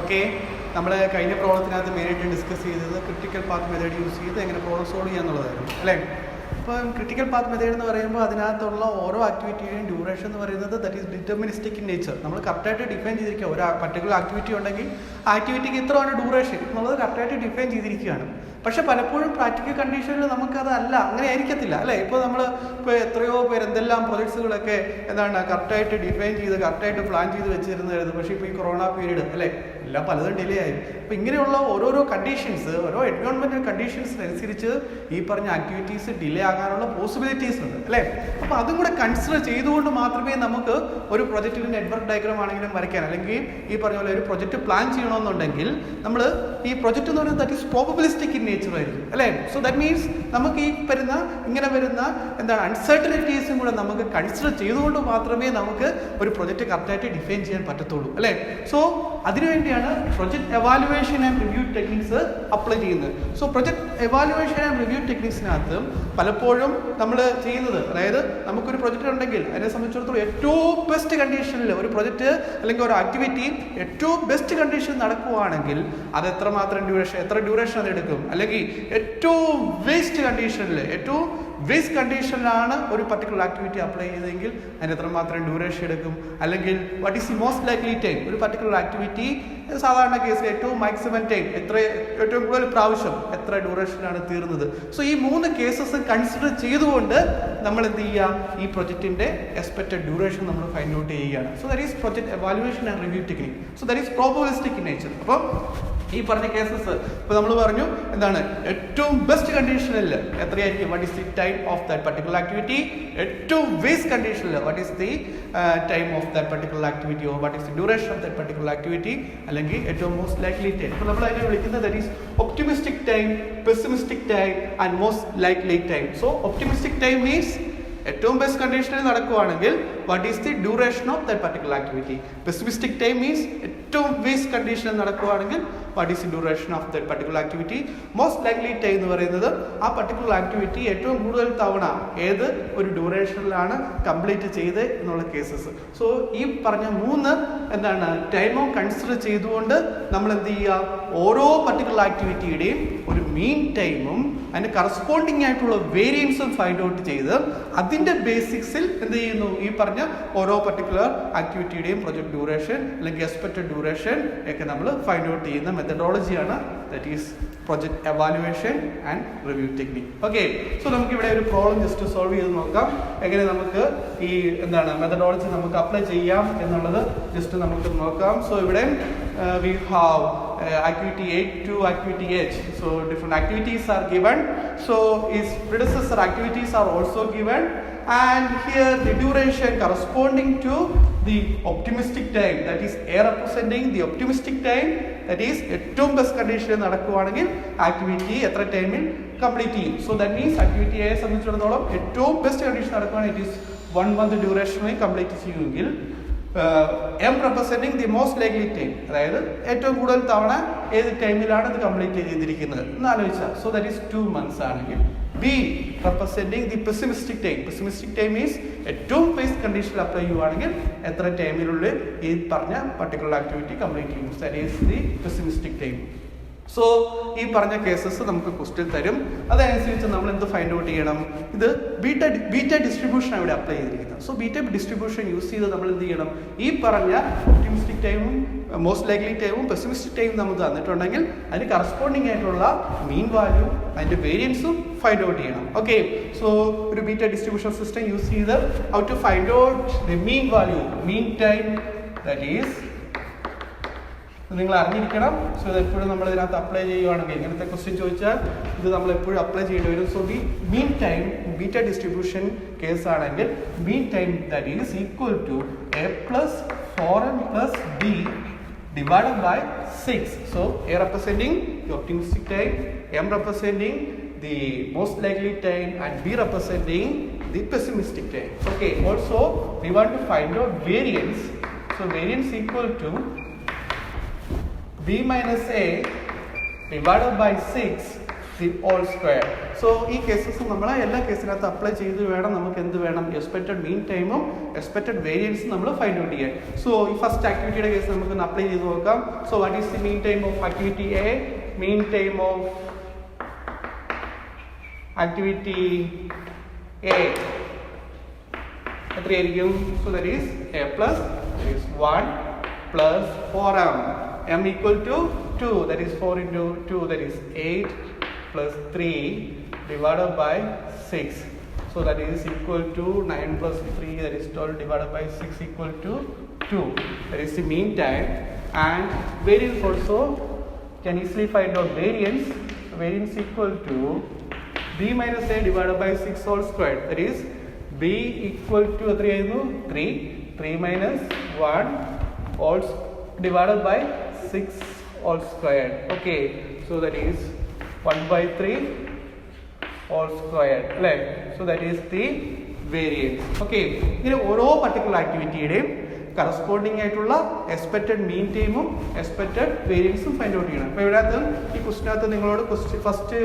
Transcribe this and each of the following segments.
Okay, നമ്മൾ കഴിഞ്ഞ പ്രോബ്ലത്തിനകത്ത് മെയിനായിട്ട് ഡിസ്കസ് ചെയ്തത് ക്രിട്ടിക്കൽ പാത്ത് മെത്തേഡ് യൂസ് ചെയ്ത് എങ്ങനെ പ്രോബ്ലം സോൾവ് ചെയ്യാന്നുള്ളതായിരുന്നു അല്ലേ. അപ്പം ക്രിട്ടിക്കൽ പാത്ത് മെത്തേഡ് എന്ന് പറയുമ്പോൾ അതിനകത്തുള്ള ഓരോ ആക്ടിവിറ്റിയുടെയും ഡ്യൂറേഷൻ എന്ന് പറയുന്നത് that is deterministic in nature. നമ്മൾ കറക്റ്റായിട്ട് ഡിഫൈൻ ചെയ്തിരിക്കുക. ഒരു പർട്ടിക്കുലർ ആക്ടിവിറ്റി ഉണ്ടെങ്കിൽ ആക്ടിവിറ്റിക്ക് ഇത്രയാണ് ഡ്യൂറേഷൻ എന്നുള്ളത് കറക്റ്റായിട്ട് ഡിഫൈൻ ചെയ്തിരിക്കുകയാണ്. പക്ഷെ പലപ്പോഴും പ്രാക്ടിക്കൽ കണ്ടീഷനിൽ നമുക്കതല്ല, അങ്ങനെ ആയിരിക്കത്തില്ല അല്ലേ. ഇപ്പോൾ നമ്മൾ ഇപ്പോൾ എത്രയോ പേര് എന്തെല്ലാം പ്രൊജക്ട്സുകളൊക്കെ എന്താണ് കറക്റ്റായിട്ട് ഡിഫൈൻ ചെയ്ത് കറക്റ്റായിട്ട് പ്ലാൻ ചെയ്ത് വെച്ചിരുന്നായിരുന്നു. പക്ഷേ ഇപ്പോൾ ഈ കൊറോണ പീരീഡ് അല്ലേ എല്ലാം പലതും ഡിലേ ആയി. അപ്പോൾ ഇങ്ങനെയുള്ള ഓരോരോ കണ്ടീഷൻസ്, ഓരോ എൻവയോൺമെൻറ്റൽ കണ്ടീഷൻസിനനുസരിച്ച് ഈ പറഞ്ഞ ആക്ടിവിറ്റീസ് ഡിലേ ആകാനുള്ള പോസിബിലിറ്റീസ് ഉണ്ട് അല്ലേ. അപ്പോൾ അതും കൂടെ കൺസിഡർ ചെയ്തുകൊണ്ട് മാത്രമേ നമുക്ക് ഒരു പ്രൊജക്റ്റിൻ്റെ നെറ്റ്വർക്ക് ഡയഗ്രാം ആണെങ്കിലും വരയ്ക്കാൻ, അല്ലെങ്കിൽ ഈ പറഞ്ഞ പോലെ ഒരു പ്രൊജക്റ്റ് പ്ലാൻ ചെയ്യണമെന്നുണ്ടെങ്കിൽ നമ്മൾ ഈ പ്രൊജക്റ്റ് എന്ന് പറയുന്നത് that is probabilistic in nature ആയിരിക്കും അല്ലേ. സോ ദാറ്റ് മീൻസ് നമുക്ക് ഈ ഇങ്ങനെ വരുന്ന എന്താണ് അൺസർട്ടനിറ്റീസും കൂടെ നമുക്ക് കൺസിഡർ ചെയ്തുകൊണ്ട് മാത്രമേ നമുക്ക് ഒരു പ്രൊജക്റ്റ് കറക്റ്റായിട്ട് ഡിഫൈൻ ചെയ്യാൻ പറ്റത്തുള്ളൂ അല്ലേ. സോ അതിനുവേണ്ടിയാണ് project evaluation and review techniques apply ചെയ്യുന്നത്. So project evaluation and review ടെക്നിക്സിനകത്ത് പലപ്പോഴും നമ്മൾ ചെയ്യുന്നത്, അതായത് നമുക്കൊരു പ്രൊജക്റ്റ് ഉണ്ടെങ്കിൽ അതിനെ സംബന്ധിച്ചിടത്തോളം ഏറ്റവും ബെസ്റ്റ് കണ്ടീഷനിൽ ഒരു പ്രൊജക്റ്റ് അല്ലെങ്കിൽ ഒരു ആക്ടിവിറ്റി ഏറ്റവും ബെസ്റ്റ് കണ്ടീഷൻ നടക്കുകയാണെങ്കിൽ അത് എത്രമാത്രം എത്ര ഡ്യൂറേഷൻ അത് എടുക്കും, അല്ലെങ്കിൽ ഏറ്റവും വേസ്റ്റ് കണ്ടീഷനിലാണ് ഒരു പർട്ടിക്കുലർ ആക്ടിവിറ്റി അപ്ലൈ ചെയ്തതെങ്കിൽ അതിന് എത്രമാത്രം ഡ്യൂറേഷൻ എടുക്കും, അല്ലെങ്കിൽ what is the most likely time ഒരു പർട്ടിക്കുലർ ആക്ടിവിറ്റി സാധാരണ കേസിൽ ഏറ്റവും മാക്സിമം ടൈം ഏറ്റവും കൂടുതൽ പ്രാവശ്യം എത്ര ഡ്യൂറേഷനാണ് തീർന്നത്. സോ ഈ 3 കേസസ് കൺസിഡർ ചെയ്തുകൊണ്ട് നമ്മൾ എന്ത് ചെയ്യുക, ഈ പ്രൊജക്റ്റിന്റെ എക്സ്പെക്റ്റഡ് ഡ്യൂറേഷൻ നമ്മൾ ഫൈൻഡ് ഔട്ട് ചെയ്യുകയാണ്. So that is project evaluation and review technique. So that is probabilistic in nature. അപ്പോൾ ഈ പറഞ്ഞ കേസസ് ഇപ്പോൾ നമ്മൾ പറഞ്ഞു എന്താണ് ഏറ്റവും ബെസ്റ്റ് കണ്ടീഷനിൽ എത്രയായിരിക്കും, what is the time of that particular activity, ഏറ്റവും വേസ്റ്റ് കണ്ടീഷനിൽ what is the time of that particular activity or what is the duration of that particular activity, അല്ലെങ്കിൽ ഏറ്റവും മോസ്റ്റ് ലൈക്ലി ടൈം. അപ്പോൾ നമ്മൾ അതിനെ വിളിക്കുന്നത് that is optimistic time, pessimistic time and most likely time. So optimistic time means ഏറ്റവും best കണ്ടീഷനിൽ നടക്കുകയാണെങ്കിൽ what is the duration of that particular activity. Pessimistic time means ഏറ്റവും വേസ്റ്റ് കണ്ടീഷനിൽ നടക്കുകയാണെങ്കിൽ what is the duration of that particular activity. Most likely time എന്ന് പറയുന്നത് ആ particular activity ഏറ്റവും കൂടുതൽ തവണ ഏത് ഒരു ഡ്യൂറേഷനിലാണ് കംപ്ലീറ്റ് ചെയ്ത് എന്നുള്ള കേസസ്. സോ ഈ പറഞ്ഞ 3 എന്താണ് ടൈമും കൺസിഡർ ചെയ്തുകൊണ്ട് നമ്മൾ എന്ത് ചെയ്യുക, ഓരോ പർട്ടിക്കുലർ ആക്ടിവിറ്റിയുടെയും ഒരു മീൻ ടൈമും അതിന് കറസ്പോണ്ടിങ് ആയിട്ടുള്ള വേരിയൻസും ഫൈൻഡ് ഔട്ട് ചെയ്ത് അതിൻ്റെ ബേസിക്സിൽ എന്ത് ചെയ്യുന്നു, ഈ പറഞ്ഞ ഓരോ പർട്ടിക്കുലർ ആക്ടിവിറ്റിയുടെയും പ്രൊജക്ട് ഡ്യൂറേഷൻ അല്ലെങ്കിൽ എക്സ്പെക്റ്റഡ് ഡ്യൂറേഷൻ ഒക്കെ നമ്മൾ ഫൈൻഡ് ഔട്ട് ചെയ്യുന്ന മെത്തഡോളജിയാണ് that is project evaluation and review technique. Okay, so നമുക്ക് ഇവിടെ ഒരു പ്രോബ്ലം ജസ്റ്റ് സോൾവ് ചെയ്ത് നോക്കാം. എങ്ങനെ നമുക്ക് ഈ മെത്തഡോളജി നമുക്ക് അപ്ലൈ ചെയ്യാം എന്നുള്ളത് ജസ്റ്റ് നമുക്ക് നോക്കാം. സോ ഇവിടെ we have activity 8 to activity H. So different activities are given. So its predecessor activities are also given, and here the duration corresponding to the optimistic time, that is A representing the optimistic time, that is ഏറ്റവും best കണ്ടീഷനിൽ നടക്കുകയാണെങ്കിൽ activity എത്ര ടൈമിൽ complete ചെയ്യും. So that means activity എയെ സംബന്ധിച്ചിടത്തോളം ഏറ്റവും best condition നടക്കുകയാണെങ്കിൽ ഇറ്റ് ഈസ് 1 month ഡ്യൂറേഷനിൽ കംപ്ലീറ്റ് ചെയ്യുമെങ്കിൽ M representing the most likely time, അതായത് ഏറ്റവും കൂടുതൽ തവണ ഏത് ടൈമിലാണ് ഇത് കംപ്ലീറ്റ് ചെയ്തിരിക്കുന്നത് എന്ന് ആലോചിച്ചാൽ. സോ ദാറ്റ് ഈസ് 2 months ആണെങ്കിൽ B representing the pessimistic time is ഏറ്റവും ബേസ് കണ്ടീഷനിൽ അപ്ലൈ ചെയ്യുവാണെങ്കിൽ എത്ര ടൈമിനുള്ളിൽ ഈ പറഞ്ഞ പർട്ടിക്കുലർ ആക്ടിവിറ്റി കംപ്ലീറ്റ് ചെയ്യും. That is the pessimistic time. So ഈ പറഞ്ഞ കേസസ് നമുക്ക് ക്വസ്റ്റ്യൻ തരും. അതനുസരിച്ച് നമ്മൾ എന്ത് ഫൈൻഡ് ഔട്ട് ചെയ്യണം, ഇത് ബീറ്റ ഡിസ്ട്രിബ്യൂഷൻ ഇവിടെ അപ്ലൈ ചെയ്തിരിക്കുന്നത്. സോ ബീറ്റ ഡിസ്ട്രിബ്യൂഷൻ യൂസ് ചെയ്ത് നമ്മൾ എന്ത് ചെയ്യണം, ഈ പറഞ്ഞ ഒപ്റ്റിമിസ്റ്റിക് ടൈമും മോസ്റ്റ് ലൈക്ലി ടൈമും പെസിമിസ്റ്റിക് ടൈമും നമുക്ക് തന്നിട്ടുണ്ടെങ്കിൽ അതിന് കറസ്പോണ്ടിങ് ആയിട്ടുള്ള മീൻ വാല്യൂ അതിൻ്റെ വേരിയൻസും ഫൈൻഡ് ഔട്ട് ചെയ്യണം. ഓക്കെ, സോ ഒരു ബീറ്റ ഡിസ്ട്രിബ്യൂഷൻ സിസ്റ്റം യൂസ് ചെയ്ത് how to find out the mean value, mean time that is നിങ്ങൾ അറിഞ്ഞിരിക്കണം. സോ ഇത് എപ്പോഴും നമ്മൾ ഇതിനകത്ത് അപ്ലൈ ചെയ്യുകയാണെങ്കിൽ ഇങ്ങനത്തെ ക്വസ്റ്റ്യൻ ചോദിച്ചാൽ ഇത് നമ്മൾ എപ്പോഴും അപ്ലൈ ചെയ്യേണ്ടി വരും. So the mean time beta distribution case ആണെങ്കിൽ mean time that is equal to A plus 4n plus B divided by 6. So A representing the optimistic time, M representing the most likely time, and B representing the pessimistic time. Okay, also we want to find out variance. So variance equal to B minus A divided by 6 all square. So ഈ cases നമ്മൾ എല്ലാ കേസിനകത്ത് apply ചെയ്ത് വേണം നമുക്ക് എന്ത് വേണം expected മീൻ ടൈമും expected വേരിയൻസും നമ്മൾ ഫൈൻഡ് ഔട്ട് ചെയ്യാൻ. സോ ഈ ഫസ്റ്റ് ആക്ടിവിറ്റിയുടെ കേസ് നമുക്ക് അപ്ലൈ ചെയ്ത് നോക്കാം. So what is the mean time of activity A? Mean time of activity A എത്രയായിരിക്കും? So that is A plus 1 plus 4m. m equal to 2, that is 4 into 2, that is 8 plus 3 divided by 6. So that is equal to 9 plus 3, that is 12 divided by 6 equal to 2. That is the mean time. And variance also can easily find out variance. Variance equal to b minus a divided by 6 whole square. That is b equal to 3 minus 1 all divided by 6 all squared. Okay, so that is 1 by 3 all squared. Right? So that is the variance. Okay, in ഓരോ particular activity corresponding ആയിട്ടുള്ള expected മീൻ ടൈമും expected വേരിയൻസും find out ചെയ്യണം. അപ്പോൾ ഇവിടെ ഈ ക്വസ്റ്റിനകത്ത് നിങ്ങളോട് first question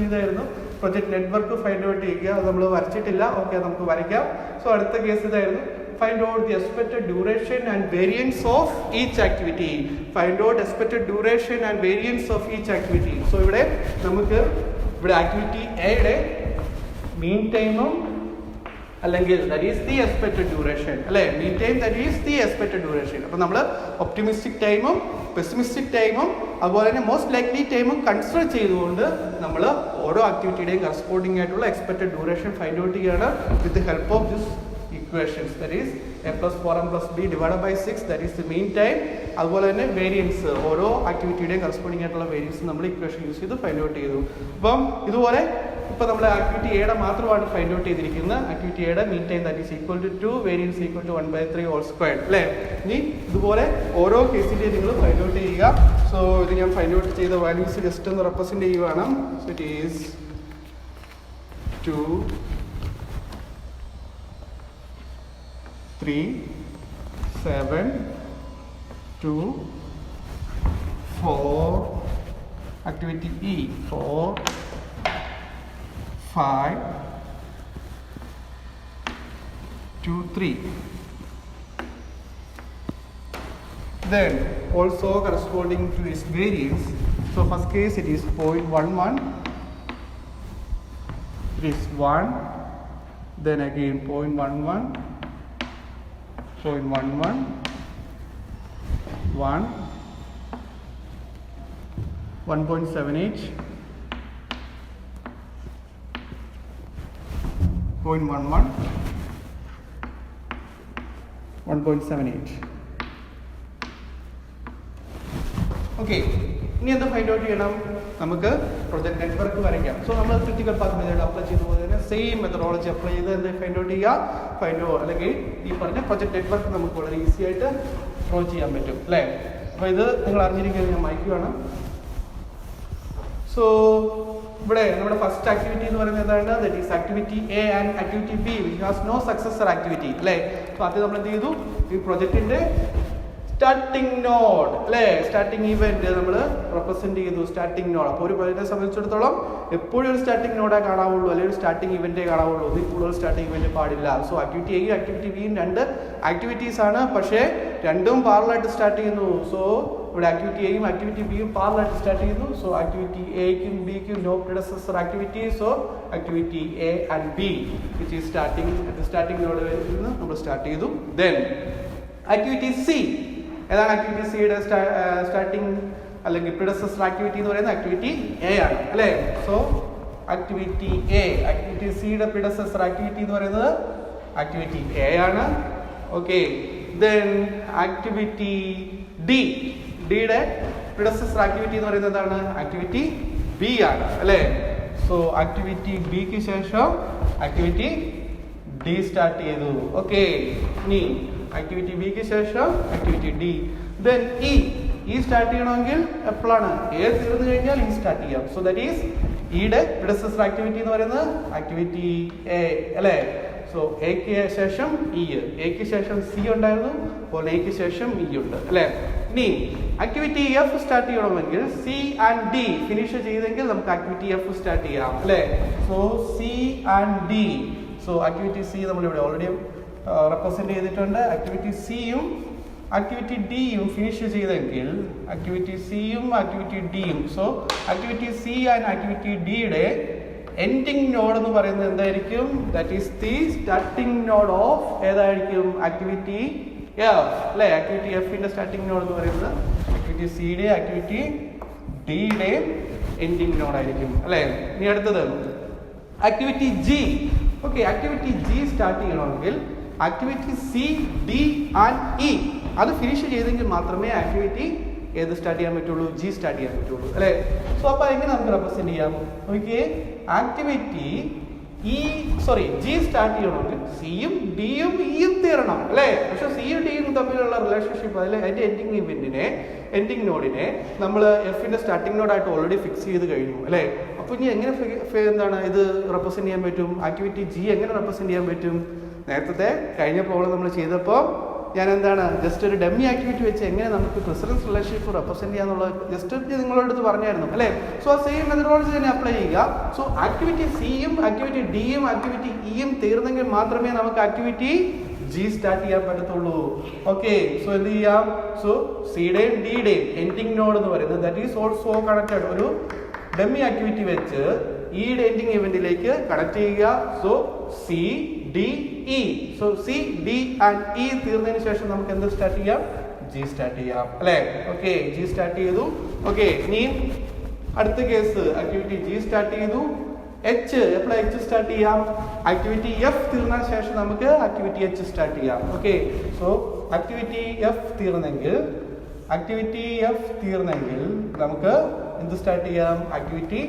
ഇതായിരുന്നു, project network find out ചെയ്യുക. അത് നമ്മൾ വരച്ചിട്ടില്ല. ഓക്കെ, നമുക്ക് വരയ്ക്കാം. സോ അടുത്ത കേസ് ഇതായിരുന്നു, find out the expected duration and variance of each activity. Find out expected duration and variance of each activity. So ഇവിടെ നമുക്ക് ഇവിടെ ആക്ടിവിറ്റി എയുടെ മീൻ ടൈമും അല്ലെങ്കിൽ that is the expected duration അല്ലേ, മീൻ time that is the expected duration. അപ്പോൾ നമ്മൾ optimistic ടൈമും പെസിമിസ്റ്റിക് ടൈമും അതുപോലെ തന്നെ മോസ്റ്റ് ലൈക്ലി ടൈമും കൺസിഡർ ചെയ്തുകൊണ്ട് നമ്മൾ ഓരോ ആക്ടിവിറ്റിയുടെയും കറസ്പോണ്ടിങ് ആയിട്ടുള്ള എക്സ്പെക്റ്റഡ് ഡ്യൂറേഷൻ ഫൈൻഡ് ഔട്ട് ചെയ്യുകയാണ് with the help of this equations. That is a plus 4m plus b divided by 6, that is the mean time. അതുപോലെ തന്നെ വേരിയൻസ് ഓരോ ആക്ടിവിറ്റിയുടെയും കറസ്പോണ്ടിങ് ആയിട്ടുള്ള വേരിയൻസ് നമ്മൾ ഇക്വേഷൻ യൂസ് ചെയ്ത് ഫൈൻഡ് ഔട്ട് ചെയ്തു. അപ്പം ഇതുപോലെ ഇപ്പോൾ നമ്മൾ ആക്ടിവിറ്റി എയുടെ മാത്രമാണ് ഫൈൻഡ് ഔട്ട് ചെയ്തിരിക്കുന്നത്. ആക്ടിവിറ്റി എയുടെ mean time that is equal to 2, variance equal to 1/3 whole squared അല്ലേ. ഇനി ഇതുപോലെ ഓരോ കേസിൻ്റെയും നിങ്ങൾ ഫൈൻഡ് ഔട്ട് ചെയ്യുക. സോ ഇത് ഞാൻ ഫൈൻഡ് ഔട്ട് ചെയ്ത വാല്യൂസ് ജസ്റ്റ് ഒന്ന് റെപ്രസെൻറ്റ് ചെയ്യുകയാണ്. So it is 2, 3, 7, 2, 4, activity E 4, 5, 2, 3. Then also corresponding to its variance. So first case it is 0.11, it is 1, then again 0.11, 0.11, 1, 1.78, 0.11, 1.78. Okay, ഇനി എന്താ ഫൈൻഡ് ഔട്ട് ചെയ്യണം? നമുക്ക് പ്രൊജക്ട് നെറ്റ്വർക്ക് വരയ്ക്കാം. സോ നമ്മൾ critical path method apply ചെയ്ത പോലെ തന്നെ സെയിം മെത്തഡോളജി അപ്ലൈ ചെയ്ത് എന്ത് ഫൈൻഡ് ഔട്ട് ചെയ്യുക, അല്ലെങ്കിൽ ഈ പറഞ്ഞ പ്രൊജക്ട് നെറ്റ്വർക്ക് നമുക്ക് വളരെ ഈസി ആയിട്ട് ഡ്രോ ചെയ്യാൻ പറ്റും അല്ലേ. അപ്പോൾ ഇത് നിങ്ങൾ അറിഞ്ഞിരിക്കുന്നത് ഞാൻ മായ്ക്കുകയാണ്. സോ ഇവിടെ നമ്മുടെ ഫസ്റ്റ് ആക്ടിവിറ്റി എന്ന് പറയുന്നത് എന്താണ്? That is activity A and activity B which has no successor activity അല്ലേ. സോ ആദ്യം നമ്മൾ എന്ത് ചെയ്തു? ഈ പ്രൊജക്റ്റിന്റെ സ്റ്റാർട്ടിംഗ് നോഡ് അല്ലേ, സ്റ്റാർട്ടിംഗ് ഇവന്റ് നമ്മൾ റെപ്രസെന്റ് ചെയ്തു സ്റ്റാർട്ടിംഗ് നോഡ്. അപ്പോൾ ഒരു പ്രൊജക്റ്റിനെ സംബന്ധിച്ചിടത്തോളം എപ്പോഴും ഒരു സ്റ്റാർട്ടിംഗ് നോഡേ കാണാവുള്ളൂ, അല്ലെങ്കിൽ ഒരു സ്റ്റാർട്ടിംഗ് ഇവന്റേ കാണാവുള്ളൂ. ഇതിൽ കൂടുതൽ സ്റ്റാർട്ടിംഗ് ഇവന്റ് പാടില്ല. സോ ആക്ടിവിറ്റി എയും ആക്ടിവിറ്റി ബിയും രണ്ട് ആക്ടിവിറ്റീസ് ആണ്, പക്ഷേ രണ്ടും പാരലായിട്ട് സ്റ്റാർട്ട് ചെയ്യുന്നു. സോ ഇവിടെ ആക്ടിവിറ്റി എയും ആക്ടിവിറ്റി ബിയും പാരലായിട്ട് സ്റ്റാർട്ട് ചെയ്യുന്നു. സോ ആക്ടിവിറ്റി എക്കും ബിക്കും no predecessor activity. So activity A and B which is starting node നമ്മൾ സ്റ്റാർട്ട് ചെയ്തു. ദെൻ ആക്ടിവിറ്റി സി ഏതാണ്? ആക്ടിവിറ്റി സിയുടെ സ്റ്റാർട്ടിംഗ് അല്ലെങ്കിൽ പ്രിഡസസർ ആക്ടിവിറ്റി എന്ന് പറയുന്നത് ആക്ടിവിറ്റി എ ആണ് അല്ലേ. സോ ആക്ടിവിറ്റി എ, ആക്ടിവിറ്റി സിയുടെ പ്രിഡസസർ ആക്ടിവിറ്റി എന്ന് പറയുന്നത് ആക്ടിവിറ്റി എ ആണ്. ഓക്കെ, ദെൻ ആക്ടിവിറ്റി ഡി, ഡിയുടെ പ്രിഡസസർ ആക്ടിവിറ്റി എന്ന് പറയുന്നത് എന്താണ്? ആക്ടിവിറ്റി ബി ആണ് അല്ലേ. സോ ആക്ടിവിറ്റി ബിക്ക് ശേഷം ആക്ടിവിറ്റി ഡി സ്റ്റാർട്ട് ചെയ്തു. ഓക്കെ, ഇനി ആക്ടിവിറ്റി ബിക്ക് ശേഷം activity D. Then E start ചെയ്യണമെങ്കിൽ എപ്പോഴാണ്? എ തീർന്നു കഴിഞ്ഞാൽ ഇ സ്റ്റാർട്ട് ചെയ്യാം. സോ ദാറ്റ് ഈസ് ഇയുടെ പ്രിഡസസർ ആക്ടിവിറ്റി എന്ന് പറയുന്നത് ആക്ടിവിറ്റി എ അല്ലേ. സോ എക്ക് ശേഷം ഇ, എക്ക് ശേഷം സി ഉണ്ടായിരുന്നു, അപ്പോൾ എക്ക് ശേഷം ഇ ഉണ്ട് അല്ലേ. ഇനി ആക്ടിവിറ്റി എഫ് സ്റ്റാർട്ട് ചെയ്യണമെങ്കിൽ സി ആൻഡ് ഡി ഫിനിഷ് ചെയ്തെങ്കിൽ നമുക്ക് ആക്ടിവിറ്റി എഫ് സ്റ്റാർട്ട് ചെയ്യാം അല്ലേ. So C and D, so activity C നമ്മളിവിടെ ഓൾറെഡി റെപ്രസെന്റ് ചെയ്തിട്ടുണ്ട്. ആക്ടിവിറ്റി സിയും ആക്ടിവിറ്റി ഡിയും ഫിനിഷ് ചെയ്തെങ്കിൽ ആക്ടിവിറ്റി സിയും ആക്ടിവിറ്റി ഡിയും, so activity C and activity ഡിയുടെ എൻഡിങ് നോഡ് എന്ന് പറയുന്നത് എന്തായിരിക്കും? That is the starting node of ഏതായിരിക്കും? ആക്ടിവിറ്റി എഫ് അല്ലെ. ആക്ടിവിറ്റി എഫിന്റെ സ്റ്റാർട്ടിംഗ് നോഡ് എന്ന് പറയുന്നത് ആക്ടിവിറ്റി സിയുടെ ആക്ടിവിറ്റി ഡിയുടെ എൻഡിങ് നോഡ് ആയിരിക്കും അല്ലെ. ഇനി അടുത്തത് activity G. Okay, activity G start ചെയ്യണമെങ്കിൽ activity C D and E അത് ഫിനിഷ് ചെയ്തെങ്കിൽ മാത്രമേ ആക്ടിവിറ്റി ഏത് സ്റ്റാർട്ട് ചെയ്യാൻ പറ്റുള്ളൂ? ജി സ്റ്റാർട്ട് ചെയ്യാൻ പറ്റുള്ളൂ അല്ലേ. സോ അപ്പോൾ എങ്ങനെ നമുക്ക് റെപ്രസെന്റ് ചെയ്യാം? നോക്കിയേ, ആക്ടിവിറ്റി ജി സ്റ്റാർട്ട് ചെയ്യണമെങ്കിൽ സിയും ഡിയും ഇയും തീരണം അല്ലേ. പക്ഷെ സിയും ഡിയും തമ്മിലുള്ള റിലേഷൻഷിപ്പ് അതിൽ അതിന്റെ എൻഡിങ് നോഡിനെ നമ്മൾ എഫിന്റെ സ്റ്റാർട്ടിംഗ് നോഡായിട്ട് ഓൾറെഡി ഫിക്സ് ചെയ്ത് കഴിഞ്ഞു അല്ലേ. അപ്പോൾ ഇനി എങ്ങനെ എന്താണ് ഇത് റെപ്രസെന്റ് ചെയ്യാൻ പറ്റും? ആക്ടിവിറ്റി ജി എങ്ങനെ റെപ്രസെന്റ് ചെയ്യാൻ പറ്റും? നേരത്തെ കഴിഞ്ഞ പ്രോബ്ലം നമ്മൾ ചെയ്തപ്പോൾ ഞാൻ എന്താണ് ജസ്റ്റ് ഒരു ഡമ്മി ആക്ടിവിറ്റി വെച്ച് എങ്ങനെ നമുക്ക് പ്രിസിഡൻസ് റിലേഷൻഷിപ്പ് റെപ്രസെന്റ് ചെയ്യാന്നുള്ളത് ജസ്റ്റ് നിങ്ങളോട് അടുത്ത് പറഞ്ഞായിരുന്നു അല്ലേ. സോ സെയിം മെത്തഡോളജി തന്നെ അപ്ലൈ ചെയ്യുക. സോ ആക്ടിവിറ്റി സിയും ആക്ടിവിറ്റി ഡിയും ആക്ടിവിറ്റി ഇയും തീർന്നെങ്കിൽ മാത്രമേ നമുക്ക് ആക്ടിവിറ്റി ജി സ്റ്റാർട്ട് ചെയ്യാൻ പറ്റത്തുള്ളൂ. ഓക്കെ, സോ എന്ത് ചെയ്യാം? സോ സിയുടെയും ഡിയുടെയും എൻഡിങ് നോഡ് എന്ന് പറയുന്നത് ദാറ്റ് ഈസ് ഓൾസോ കണക്റ്റഡ്. ഒരു ഡമ്മി ആക്ടിവിറ്റി വെച്ച് ഇയുടെ എൻഡിങ് ഇവന്റിലേക്ക് കണക്ട് ചെയ്യുക. So C D E, so C D and E തീർന്നതിന് ശേഷം നമുക്ക് എന്ത് സ്റ്റാർട്ട് ചെയ്യാം? ജി സ്റ്റാർട്ട് ചെയ്യാം അല്ലെ. ഓക്കെ, ജി സ്റ്റാർട്ട് ചെയ്തു. ഓക്കെ, ഇനി അടുത്ത കേസ് ആക്ടിവിറ്റി ജി സ്റ്റാർട്ട് ചെയ്തു. എച്ച് എപ്പോഴാണ് എച്ച് സ്റ്റാർട്ട് ചെയ്യാം? ആക്ടിവിറ്റി എഫ് തീർന്നതിന് ശേഷം നമുക്ക് ആക്ടിവിറ്റി എച്ച് സ്റ്റാർട്ട് ചെയ്യാം. ഓക്കെ, സോ ആക്ടിവിറ്റി എഫ് തീർന്നെങ്കിൽ നമുക്ക് എന്ത് സ്റ്റാർട്ട് ചെയ്യാം? ആക്ടിവിറ്റി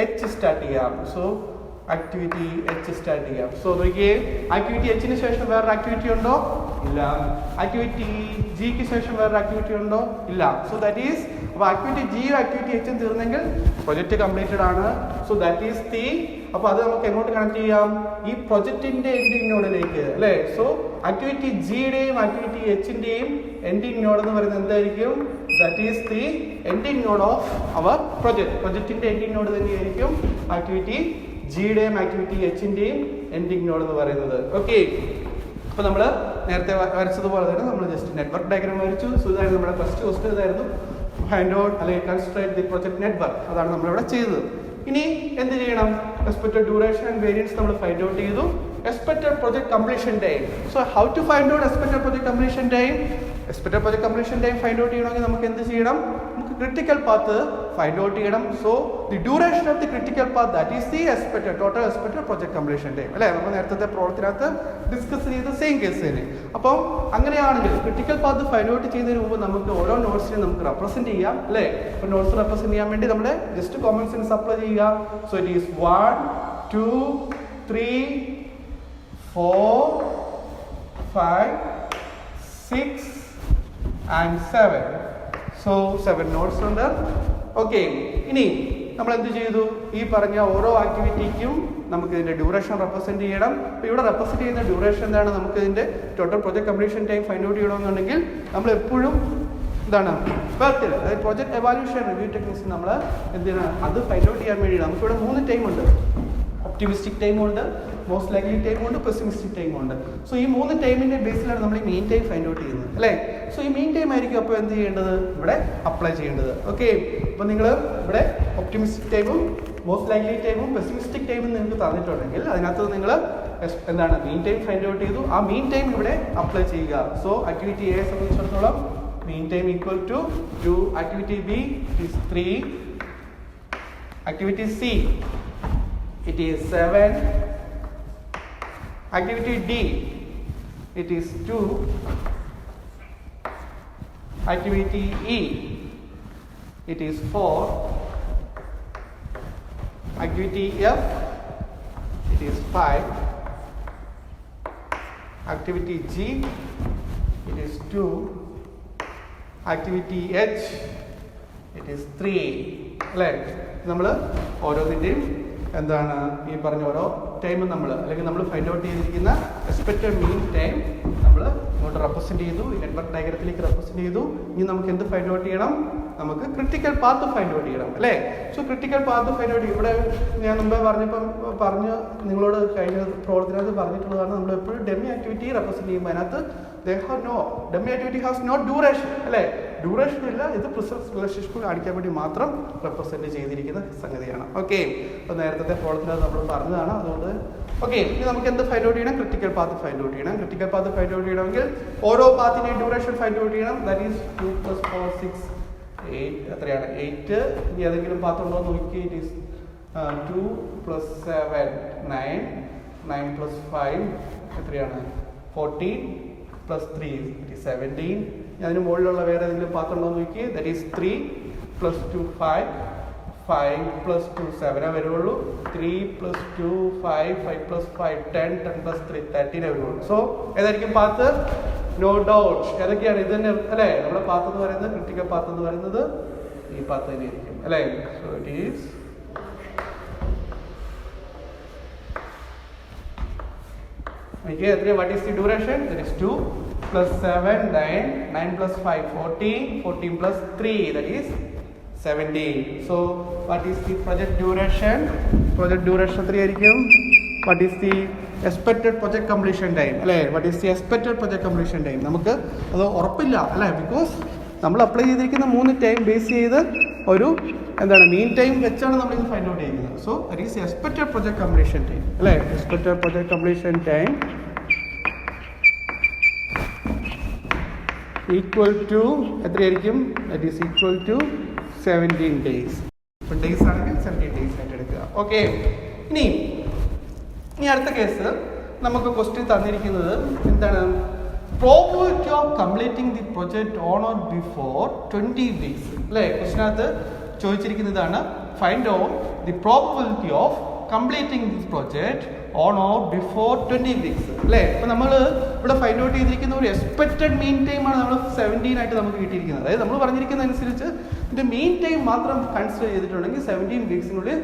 എച്ച് സ്റ്റാർട്ട് ചെയ്യാം. സോ ആക്ടിവിറ്റി എച്ച് സ്റ്റാർട്ട് ചെയ്യാം. സോ നോക്കിയേ, ആക്ടിവിറ്റി എച്ചിന് ശേഷം വേറൊരു ആക്ടിവിറ്റി ഉണ്ടോ? ഇല്ല. ആക്ടിവിറ്റി ജിക്ക് ശേഷം വേറൊരു ആക്ടിവിറ്റി ഉണ്ടോ? ഇല്ല. സോ ദാറ്റ് ഈസ്, അപ്പോൾ ആക്ടിവിറ്റി ജിയും ആക്ടിവിറ്റി എച്ചും തീർന്നെങ്കിൽ പ്രൊജക്റ്റ് കംപ്ലീറ്റഡ് ആണ്. സോ ദാറ്റ് ഈസ് ദി, അപ്പോൾ അത് നമുക്ക് എങ്ങോട്ട് കണക്ട് ചെയ്യാം? ഈ പ്രൊജക്റ്റിന്റെ എൻഡിങ് നോഡിലേക്ക് അല്ലേ. സോ ആക്ടിവിറ്റി ജിയുടെയും ആക്ടിവിറ്റി എച്ചിന്റെയും എൻഡിങ് നോഡ് എന്ന് പറയുന്നത് എന്തായിരിക്കും? That is the ending node of our project. പ്രൊജക്റ്റിന്റെ എൻഡിങ് നോഡ് തന്നെയായിരിക്കും ആക്ടിവിറ്റി ജിയുടെയും ആക്ടിവിറ്റി എച്ചിന്റെയും എൻഡിങ് നോഡ് എന്ന് പറയുന്നത്. ഓക്കെ, അപ്പോൾ നമ്മൾ നേരത്തെ വരച്ചതുപോലെ തന്നെ നമ്മൾ ജസ്റ്റ് നെറ്റ്വർക്ക് ഡയഗ്രാം വരച്ചു. സോ ഇതായിരുന്നു നമ്മുടെ ഫസ്റ്റ് ക്വസ്റ്റ്യൻ, ഇതായിരുന്നു ഫൈൻഡ് ഔട്ട് അല്ലെങ്കിൽ കൺസ്ട്രക്ട് ദി പ്രൊജക്ട് നെറ്റ്വർക്ക്. അതാണ് നമ്മളിവിടെ ചെയ്തത്. ഇനി എന്ത് ചെയ്യണം? എക്സ്പെക്റ്റഡ് ഡ്യൂറേഷൻ ആൻഡ് വേരിയൻസ് നമ്മൾ ഫൈൻഡ് ഔട്ട് ചെയ്തു. Expected project completion time. So how to find out expected project completion time? Expected project completion time find out ചെയ്യണമെങ്കിൽ നമുക്ക് എന്ത് ചെയ്യണം? നമുക്ക് ക്രിട്ടിക്കൽ പാത്ത് ഫൈൻഡ് ഔട്ട് ചെയ്യണം. So the duration of the critical path that is the expected total expected project completion time അല്ലേ. നമ്മൾ നേരത്തെ പ്രോബ്ലത്തിനകത്ത് ഡിസ്കസ് ചെയ്ത സെയിം കേസ് തന്നെ. അപ്പം അങ്ങനെയാണെങ്കിൽ ക്രിട്ടിക്കൽ പാത്ത് ഫൈൻഡ് ഔട്ട് ചെയ്യുന്നതിന് മുമ്പ് നമുക്ക് ഓരോ നോട്ട്സിനെ നമുക്ക് റെപ്രസെന്റ് ചെയ്യാം അല്ലേ. അപ്പോൾ നോട്ട്സ് റെപ്രസെന്റ് ചെയ്യാൻ വേണ്ടി നമ്മൾ ജസ്റ്റ് കോമൺ സെൻസ് അപ്ലൈ ചെയ്യുക. So it is 1 2 3 4 5 6 and 7. So 7 notes ഉണ്ട്. ഓക്കെ, ഇനി നമ്മൾ എന്ത് ചെയ്തു? ഈ പറഞ്ഞ ഓരോ ആക്ടിവിറ്റിക്കും നമുക്ക് ഇതിന്റെ ഡ്യൂറേഷൻ റെപ്രസെന്റ് ചെയ്യണം. അപ്പോൾ ഇവിടെ റെപ്രസെന്റ് ചെയ്യുന്ന ഡ്യൂറേഷൻ എന്താണ്? നമുക്ക് ഇതിന്റെ total project completion time find out ചെയ്യണമെന്നുണ്ടെങ്കിൽ നമ്മൾ എപ്പോഴും എന്താണ് PERT, അതായത് പ്രൊജക്ട് എവാലുവേഷൻ റിവ്യൂ ടെക്നിക്സ് നമ്മൾ എന്തിനാണ് അത് ഫൈൻഡ് ഔട്ട് ചെയ്യാൻ വേണ്ടിയാണ്. നമുക്കിവിടെ 3 ടൈം ഉണ്ട്. ഒപ്റ്റിമിസ്റ്റിക് ടൈം ഉണ്ട്, മോസ്റ്റ് ലൈക്ലി ടൈം ഉണ്ട്, പെസിമിസ്റ്റിക് ടൈം ഉണ്ട്. സോ ഈ 3 ടൈമിന്റെ ബേസിലാണ് നമ്മൾ ഈ മീൻ ടൈം ഫൈൻഡ് ഔട്ട് ചെയ്യുന്നത് അല്ലേ. സോ ഈ മീൻ ടൈം ആയിരിക്കും അപ്പോൾ എന്ത് ചെയ്യേണ്ടത്? ഇവിടെ അപ്ലൈ ചെയ്യേണ്ടത്. ഓക്കെ, അപ്പോൾ നിങ്ങൾ ഇവിടെ ഒപ്റ്റിമിസ്റ്റിക് ടൈമും മോസ്റ്റ് ലൈക്ലി ടൈമും പെസിമിസ്റ്റിക് ടൈമും നിങ്ങൾക്ക് തന്നിട്ടുണ്ടെങ്കിൽ അതിനകത്ത് നിങ്ങൾ എന്താണ് മീൻ ടൈം ഫൈൻഡ് ഔട്ട് ചെയ്തു. ആ മീൻ ടൈം ഇവിടെ അപ്ലൈ ചെയ്യുക. സോ ആക്ടിവിറ്റി എയെ സംബന്ധിച്ചിടത്തോളം mean time equal to 2. Activity B is 3. Activity C, it is 7. Activity D, it is 2. Activity E, it is 4. Activity F, it is 5. Activity G, it is 2. Activity H, it is 3. അല്ലേ, നമ്മൾ ഓരോന്നിൻ്റെയും എന്താണ് ഈ പറഞ്ഞ ഓരോ ടൈമും നമ്മൾ അല്ലെങ്കിൽ നമ്മൾ ഫൈൻഡ് ഔട്ട് ചെയ്തിരിക്കുന്ന എക്സ്പെക്റ്റഡ് മീൻ ടൈം നമ്മൾ ഇങ്ങോട്ട് റെപ്രസെൻറ്റ് ചെയ്തു, ഈ നെറ്റ്വർക്ക് ഡയഗ്രത്തിലേക്ക് റെപ്രസെൻറ്റ് ചെയ്തു. ഇനി നമുക്ക് എന്ത് ഫൈൻഡ് ഔട്ട് ചെയ്യണം? നമുക്ക് ക്രിട്ടിക്കൽ പാത്ത് ഫൈൻഡ് ഔട്ട് ചെയ്യണം അല്ലേ? So critical path find out ഇവിടെ ഞാൻ മുമ്പേ പറഞ്ഞ് നിങ്ങളോട് കഴിഞ്ഞ പ്രവർത്തനത്തിൽ പറഞ്ഞിട്ടുള്ളതാണ്. നമ്മൾ എപ്പോഴും ഡെമി ആക്ടിവിറ്റി റെപ്രസെൻറ്റ് ചെയ്യുമ്പോൾ അതിനകത്ത് dummy activity has no duration അല്ലേ? ഡ്യൂറേഷൻ ഇല്ല, ഇത് പ്രിസർവ് റിലേഷൻഷിപ്പ് കാണിക്കാൻ വേണ്ടി മാത്രം റെപ്രസെൻറ്റ് ചെയ്തിരിക്കുന്ന സംഗതിയാണ്. ഓക്കെ, അപ്പോൾ നേരത്തെ പ്രവർത്തനം നമ്മൾ പറഞ്ഞതാണ്. അതുകൊണ്ട് ഓക്കെ, ഇനി നമുക്ക് എന്ത് ഫൈൻഡ് ഔട്ട് ചെയ്യണം? ക്രിട്ടിക്കൽ പാത്ത് ഫൈൻഡ് ഔട്ട് ചെയ്യണം. ക്രിട്ടിക്കൽ പാത്ത് ഫൈൻഡ് ഔട്ട് ചെയ്യണമെങ്കിൽ ഓരോ പാത്തിൻ്റെയും ഡ്യൂറേഷൻ ഫൈൻഡ് ഔട്ട് ചെയ്യണം. ദാറ്റ് ഈസ് 2 + 4 6 8 എത്രയാണ്? 8. ഇനി ഏതെങ്കിലും പാത്തുണ്ടോ എന്ന് നോക്കി. ഇറ്റ് ഈസ് 2 + 7 9 9 + 5 എത്രയാണ്? 14 + 3 ഇറ്റ് ഈസ് 17. അതിന് മുകളിലുള്ള വേറെ ഏതെങ്കിലും പാത്തുണ്ടോ എന്ന് നോക്കി. ദാറ്റ് ഈസ് 3 + 2 5 5 + 2 7 വരുള്ളൂ. 3 + 2 5 5 + 5 10 10 + 3 13 വരുള്ളൂ. സോ ഏതായിരിക്കും പാത്ത്? നോ ഡൗട്ട് ഏതൊക്കെയാണ്? ഇത് തന്നെ അല്ലേ നമ്മുടെ പാത്ത് എന്ന് പറയുന്നത്. ക്രിട്ടിക്കൽ പാത്ത് എന്ന് പറയുന്നത് ഈ പാത്ത് തന്നെ ആയിരിക്കും അല്ലേ? So it is what is the duration? That is 2 + 7 9 9 + 5 14 14 + 3 that is 17. So what is the project duration? Project duration എത്രയായിരിക്കും? What is the expected project completion time അല്ലേ? What is the expected project completion time? നമുക്ക് അത് ഉറപ്പില്ല അല്ലേ? Because നമ്മൾ apply ചെയ്തിരിക്കുന്ന 3 time base ചെയ്ത് ഒരു എന്താണ് മീൻ ടൈം വെച്ചാണ് നമ്മൾ ഇത് ഫൈൻഡ് ഔട്ട് ചെയ്യുന്നത്. So that is expected project completion time അല്ലേ? Expected project completion time equal to എത്രയായിരിക്കും? That is equal to 17 days. ഇപ്പം ഡേയ്സ് ആണെങ്കിൽ 17 days ആയിട്ട് എടുക്കുക. ഓക്കെ, ഇനി അടുത്ത കേസ് നമുക്ക് ക്വസ്റ്റ്യൻ തന്നിരിക്കുന്നത് എന്താണ്? Probability of completing the project on or before 20 weeks അല്ലേ? ക്വസ്റ്റിനകത്ത് ചോദിച്ചിരിക്കുന്നതാണ് find out the probability of completing this project on or before 20 weeks അല്ലേ? അപ്പോൾ നമ്മൾ ഇവിടെ ഫൈൻഡ് ഔട്ട് ചെയ്തിരിക്കുന്ന ഒരു എക്സ്പെക്റ്റഡ് മീൻ ടൈമാണ് നമ്മൾ 17 ആയിട്ട് നമുക്ക് കിട്ടിയിരിക്കുന്നത്. അതായത് നമ്മൾ പറഞ്ഞിരിക്കുന്ന അനുസരിച്ച് ഇതിൻ്റെ മീൻ ടൈം മാത്രം കൺസിഡർ ചെയ്തിട്ടുണ്ടെങ്കിൽ 17 weeksനുള്ളിൽ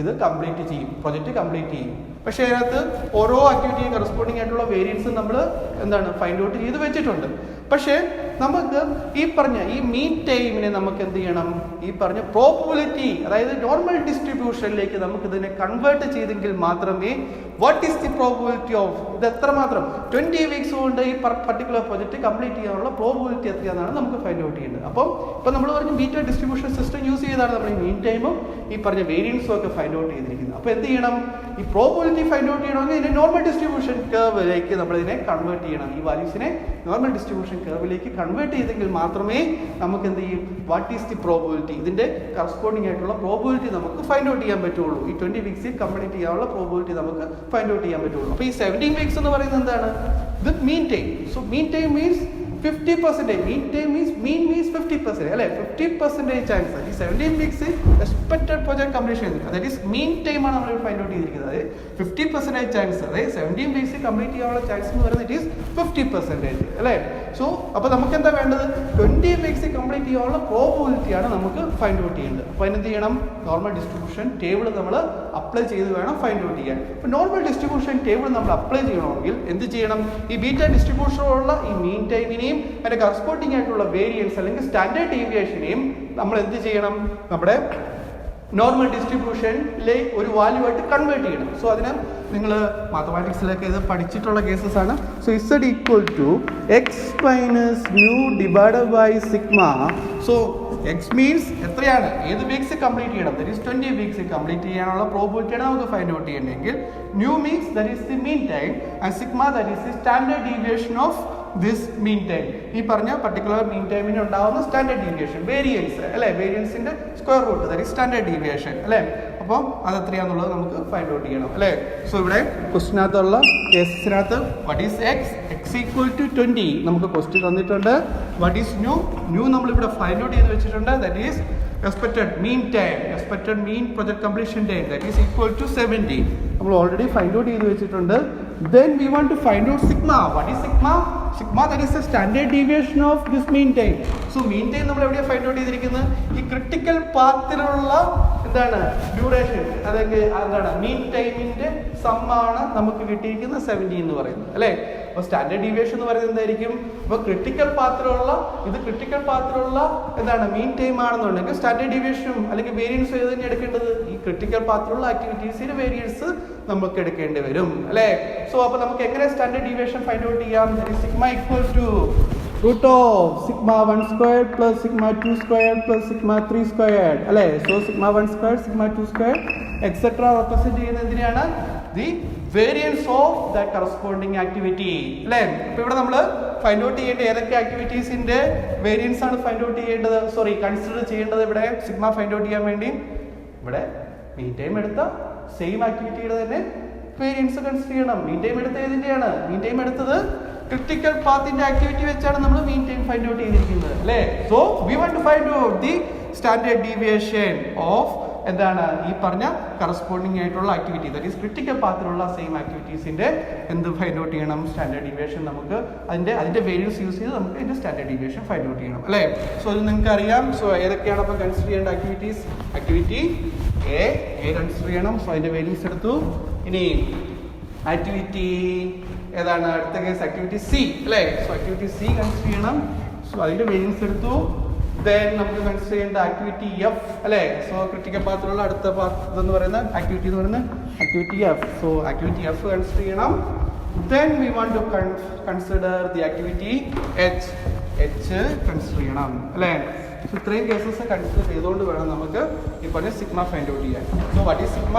ഇത് കംപ്ലീറ്റ് ചെയ്യും, പ്രൊജക്റ്റ് കംപ്ലീറ്റ് ചെയ്യും. പക്ഷേ അതിനകത്ത് ഓരോ ആക്ടിവിറ്റിയും കറസ്പോണ്ടിങ് ആയിട്ടുള്ള വേരിയൻസ് നമ്മൾ എന്താണ് ഫൈൻഡ് ഔട്ട് ചെയ്ത് വെച്ചിട്ടുണ്ട്. പക്ഷേ നമുക്ക് ഈ പറഞ്ഞ ഈ മീൻ ടൈമിനെ നമുക്ക് എന്ത് ചെയ്യണം? ഈ പറഞ്ഞ പ്രോബബിലിറ്റി അതായത് നോർമൽ ഡിസ്ട്രിബ്യൂഷനിലേക്ക് നമുക്ക് ഇതിനെ കൺവേർട്ട് ചെയ്തെങ്കിൽ മാത്രമേ what is the probability of ഇത് എത്രമാത്രം 20 weeks കൊണ്ട് ഈ പർട്ടിക്കുലർ പ്രൊജക്റ്റ് കംപ്ലീറ്റ് ചെയ്യാനുള്ള പ്രോബബിലിറ്റി എത്രയാണെന്നാണ് നമുക്ക് ഫൈൻഡ് ഔട്ട് ചെയ്യേണ്ടത്. അപ്പോൾ ഇപ്പോൾ നമ്മൾ പറഞ്ഞ ബീറ്റ ഡിസ്ട്രിബ്യൂഷൻ സിസ്റ്റം യൂസ് ചെയ്താണ് നമ്മൾ ഈ മീൻ ടൈമും ഈ പറഞ്ഞ വേരിയൻസും ഒക്കെ ഫൈൻഡ് ഔട്ട് ചെയ്തിരിക്കുന്നത്. അപ്പോൾ എന്ത് ചെയ്യണം? ഈ പ്രോബബിലിറ്റി ഫൈൻഡ് ഔട്ട് ചെയ്യണമെങ്കിൽ ഇതിനെ നോർമൽ ഡിസ്ട്രിബ്യൂഷൻ കർവിലേക്ക് നമ്മളിതിനെ കൺവേർട്ട് ചെയ്യണം. ഈ വാല്യൂസിനെ നോർമൽ ഡിസ്ട്രിബ്യൂഷൻ കർവിലേക്ക് കൺവേർട്ട് ചെയ്തെങ്കിൽ മാത്രമേ നമുക്ക് എന്ത് ചെയ്യും? വാട്ട് ഈസ് ദി പ്രോബബിലിറ്റി ഇതിൻ്റെ കറസ്പോണ്ടിങ് ആയിട്ടുള്ള പ്രോബബിലിറ്റി നമുക്ക് ഫൈൻഡ് ഔട്ട് ചെയ്യാൻ പറ്റുള്ളൂ. ഈ 20 weeks കംപ്ലീറ്റ് ചെയ്യാനുള്ള പ്രോബബിലിറ്റി നമുക്ക് ഫൈൻഡ് ഔട്ട് ചെയ്യാൻ പറ്റുള്ളൂ. അപ്പോൾ ഈ 17 weeks എന്ന് പറയുന്നത് എന്താണ്? ഇത് മീൻ ടൈം. സോ മീൻ ടൈം മീൻസ് 50%. മീൻ ടൈം മീൻസ് 50% അല്ലേ? 50% ചാൻസ്. ഈ 17 weeks expected project completion that is മീൻ ടൈമാണ് നമ്മൾ ഫൈൻഡ് ഔട്ട് ചെയ്തിരിക്കുന്നത്. അതായത് 50% ചാൻസ്, അതായത് 17 weeks കംപ്ലീറ്റ് ചെയ്യാനുള്ള ചാൻസ് എന്ന് പറയുന്നത് ഇറ്റ് ഈസ് 50% അല്ലേ? സോ അപ്പോൾ നമുക്ക് എന്താ വേണ്ടത്? 20 weeks കംപ്ലീറ്റ് ചെയ്യാനുള്ള പ്രോബബിലിറ്റിയാണ് നമുക്ക് ഫൈൻഡ് ഔട്ട് ചെയ്യേണ്ടത്. അപ്പോൾ അതിനെന്ത് ചെയ്യണം? നോർമൽ ഡിസ്ട്രിബ്യൂഷൻ ടേബിൾ നമ്മൾ അപ്ലൈ ചെയ്ത് വേണം ഫൈൻഡ് ഔട്ട് ചെയ്യാൻ. ഇപ്പോൾ നോർമൽ ഡിസ്ട്രിബ്യൂഷൻ ടേബിൾ നമ്മൾ അപ്ലൈ ചെയ്യണമെങ്കിൽ എന്ത് ചെയ്യണം? ഈ ബീറ്റ ഡിസ്ട്രിബ്യൂഷനുള്ള ഈ മീൻ ടൈമിനെയും അതിന്റെ കറസ്പോണ്ടിങ് ആയിട്ടുള്ള വേരിയൻസ് അല്ലെങ്കിൽ സ്റ്റാൻഡേർഡ് ഡീവിയേഷനെയും നമ്മൾ എന്ത് ചെയ്യണം? നമ്മുടെ നോർമൽ ഡിസ്ട്രിബ്യൂഷനിലെ ഒരു വാല്യൂ ആയിട്ട് കൺവേർട്ട് ചെയ്യണം. സോ അതിന് നിങ്ങൾ മാത്തമാറ്റിക്സിലൊക്കെ ഇത് പഠിച്ചിട്ടുള്ള കേസസ് ആണ്. So Z equal to X minus nu divided by sigma. So X means എത്രയാണ്? ഏത് വീക്സ് കംപ്ലീറ്റ് ചെയ്യണം? ദാറ്റ് ഈസ് 20 weeks കംപ്ലീറ്റ് ചെയ്യാനുള്ള പ്രോബബിലിറ്റിയാണ് നമുക്ക് ഫൈൻഡ് ഔട്ട് ചെയ്യണമെങ്കിൽ. Nu means that is the mean time and sigma that is the standard deviation of this mean time. ഈ പറഞ്ഞ particular മീൻ ടൈമിന് ഉണ്ടാകുന്ന സ്റ്റാൻഡേർഡ് ഡീവിയേഷൻ വേരിയൻസ് അല്ലേ? വേരിയൻസിന്റെ square root that is standard deviation അല്ലേ? അപ്പം അത് എത്രയാണെന്നുള്ളത് നമുക്ക് ഫൈൻഡ് ഔട്ട് ചെയ്യണം അല്ലേ? സോ ഇവിടെ ക്വസ്റ്റിനകത്തുള്ള കേസസിനകത്ത് what is X? X equal to 20 നമുക്ക് ക്വസ്റ്റ്യൻ തന്നിട്ടുണ്ട്. What is nu? ന്യൂ നമ്മളിവിടെ ഫൈൻഡ് ഔട്ട് ചെയ്ത് വെച്ചിട്ടുണ്ട്. That is expected mean time, expected mean project completion time that is equal to 70. നമ്മൾ ഓൾറെഡി ഫൈൻഡ് ഔട്ട് ചെയ്ത് വെച്ചിട്ടുണ്ട്. Then we want to find out sigma. What is sigma? Sigma that is the standard deviation of this mean time. So mean time നമ്മൾ എവിടെയാണ് find out ചെയ്തിരിക്കുന്നത്? ഈ critical പാത്തിലുള്ള എന്താണ് duration അല്ലെങ്കിൽ എന്താണ് മീൻ ടൈമിന്റെ സമ്മാണ് നമുക്ക് കിട്ടിയിരിക്കുന്ന 70 എന്ന് പറയുന്നത് അല്ലേ. അപ്പോൾ സ്റ്റാൻഡേർഡ് ഡീവിയേഷൻ എന്ന് പറയുന്നത് എന്തായിരിക്കും? അപ്പോൾ ക്രിട്ടിക്കൽ പാത്തിലുള്ള എന്താണ് മീൻ ടൈം ആണെന്നുണ്ടെങ്കിൽ സ്റ്റാൻഡേർഡ് ഡീവിയേഷനും അല്ലെങ്കിൽ വേരിയൻസും ഏത് തന്നെ എടുക്കേണ്ടത്? ഈ ക്രിട്ടിക്കൽ പാത്തിലുള്ള ആക്ടിവിറ്റീസിന്റെ വേരിയൻസ് നമുക്ക് എടുക്കേണ്ടി വരും അല്ലേ. സോ അപ്പോൾ നമുക്ക് എങ്ങനെ സ്റ്റാൻഡേർഡ് ഡീവിയേഷൻ ഫൈൻഡ് ഔട്ട് ചെയ്യാം? Sigma equal to root of sigma 1 squared plus sigma 2 squared plus sigma 3 squared അല്ലേ. So sigma 1 squared sigma 2 squared etc. Represent ചെയ്യുന്നത് എന്തിനാണ്? The variance of that corresponding activity അല്ലേ. അപ്പോൾ ഇവിടെ നമ്മൾ ഫൈൻഡ് ഔട്ട് ചെയ്യേണ്ട ഏതൊക്കെ ആക്ടിവിറ്റീസിന്റെ വേരിയൻസ് ആണ് ഫൈൻഡ് ഔട്ട് ചെയ്യേണ്ടത്, കൺസിഡർ ചെയ്യേണ്ടത് ഇവിടെ സിഗ്മ ഫൈൻഡ് ഔട്ട് ചെയ്യാൻ വേണ്ടി? ഇവിടെ മീൻ ടൈം എടുത്ത സെയിം ആക്ടിവിറ്റിയുടെ തന്നെ വേരിയൻസ് കൺസിഡർ ചെയ്യണം. മീൻ ടൈം എടുത്ത ഏതിന്റെയാണ്? മീൻ ടൈം എടുത്തത് ക്രിട്ടിക്കൽ പാത്തിന്റെ ആക്ടിവിറ്റി വെച്ചാണ് നമ്മൾ മീൻ ടൈം ഫൈൻഡ് ഔട്ട് ചെയ്തിരിക്കുന്നത് അല്ലേ. So we want to find out the standard deviation of എന്താണ് ഈ പറഞ്ഞ കറസ്പോണ്ടിങ് ആയിട്ടുള്ള ആക്ടിവിറ്റി, ദാറ്റ് ഈസ് ക്രിട്ടിക്കൽ പാത്തിലുള്ള സെയിം ആക്ടിവിറ്റീസിന്റെ എന്ത് ഫൈൻഡ് ഔട്ട് ചെയ്യണം? Standard deviation. നമുക്ക് അതിന്റെ വേരിയൻസ് യൂസ് ചെയ്ത് നമുക്ക് ഇതിന്റെ സ്റ്റാൻഡേർഡ് ഡീവിയേഷൻ ഫൈൻഡ് ഔട്ട് ചെയ്യണം അല്ലേ. സോ ഇത് നിങ്ങൾക്ക് അറിയാം. സോ ഏതൊക്കെയാണ് അപ്പോൾ കൺസിഡർ ചെയ്യേണ്ട ആക്ടിവിറ്റീസ്? ആക്ടിവിറ്റി എ കൺസിഡർ ചെയ്യണം. സോ അതിന്റെ വേരിയൻസ് എടുത്തു. ഇനി ആക്ടിവിറ്റി ഏതാണ്? അടുത്ത കേസ് ആക്ടിവിറ്റി സി അല്ലേ. സോ ആക്ടിവിറ്റി സി കൺസിഡർ ചെയ്യണം. സോ അതിന്റെ വേരിയൻസ് എടുത്തു. ദെൻ നമുക്ക് കൺസിഡർ ചെയ്യേണ്ട ആക്ടിവിറ്റി എഫ് അല്ലേ. സോ ക്രിട്ടിക്കൽ പാത്തിലുള്ള അടുത്ത പാത്ത് എന്ന് പറയുന്ന ആക്ടിവിറ്റി എന്ന് പറയുന്നത് activity F. So activity F consider ചെയ്യണം. Then we want to consider the activity H consider ചെയ്യണം അല്ലേ. സോ ഇത്രയും കേസസ് കൺസിഡർ ചെയ്തുകൊണ്ട് വേണം നമുക്ക് ഈ പറഞ്ഞ സിഗ്മ ഫൈൻഡ് ഔട്ട് ചെയ്യാൻ. So what is sigma